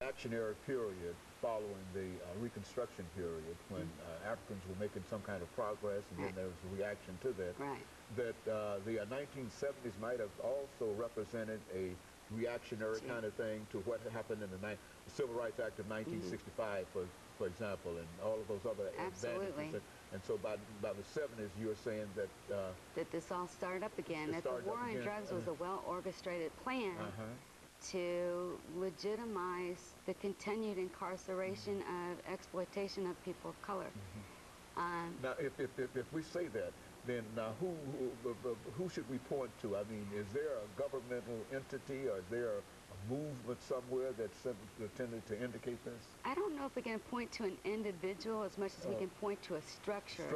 reactionary period following the Reconstruction period, when Africans were making some kind of progress, and then there was a reaction to that. That the 1970s might have also represented a reactionary kind of thing to what happened in the Civil Rights Act of 1965, for example, and all of those other advantages. And so by the 70s, you're saying that that this all started up again. That the war on drugs was a well-orchestrated plan to legitimize the continued incarceration of exploitation of people of color. Now, if we say that, then who should we point to? I mean, is there a governmental entity, or is there a movement somewhere that's tended to indicate this? I don't know if we can point to an individual as much as we can point to a structure.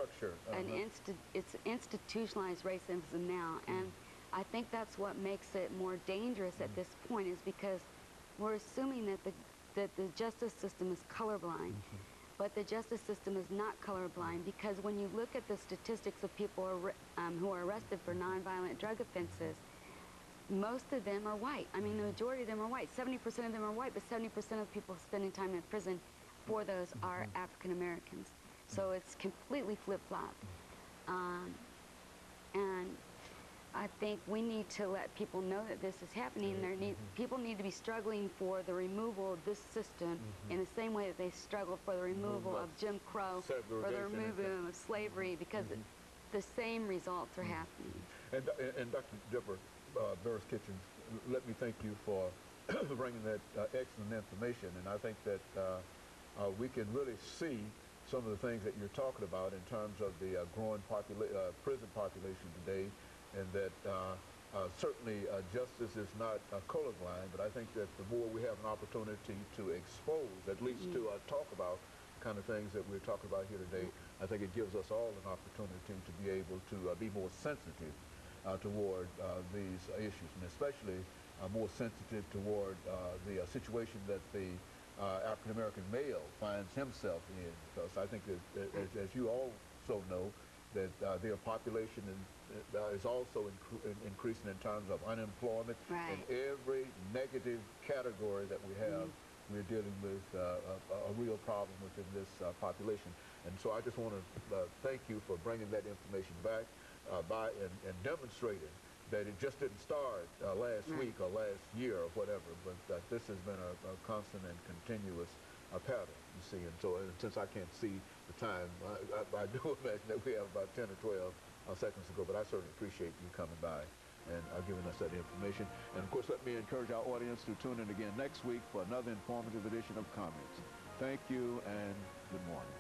It's institutionalized racism now, and I think that's what makes it more dangerous at this point, is because we're assuming that the justice system is colorblind. But the justice system is not colorblind, because when you look at the statistics of people who are arrested for nonviolent drug offenses, most of them are white. I mean, the majority of them are white. 70% of them are white, but 70% of people spending time in prison for those are African Americans. So it's completely flip-flopped. And I think we need to let people know that this is happening. People need to be struggling for the removal of this system in the same way that they struggle for the removal of Jim Crow, or the removal of slavery, because the same results are happening. And Dr.DBurris-Kitchen, let me thank you for bringing that excellent information. And I think that we can really see some of the things that you're talking about in terms of the growing prison population today, and that certainly justice is not colorblind, but I think that the more we have an opportunity to expose, at least to talk about the kind of things that we're talking about here today, I think it gives us all an opportunity to be able to be more sensitive toward these issues, and especially more sensitive toward the situation that the African-American male finds himself in, because I think that, as you also know, that their population is also increasing in terms of unemployment. In every negative category that we have, we're dealing with a real problem within this population. And so I just want to thank you for bringing that information back and demonstrating that it just didn't start last week or last year or whatever, but this has been a constant and continuous pattern, you see. And so since I can't see the time, I do imagine that we have about 10 or 12 seconds to go, but I certainly appreciate you coming by and giving us that information. And of course, let me encourage our audience to tune in again next week for another informative edition of Comments. Thank you and good morning.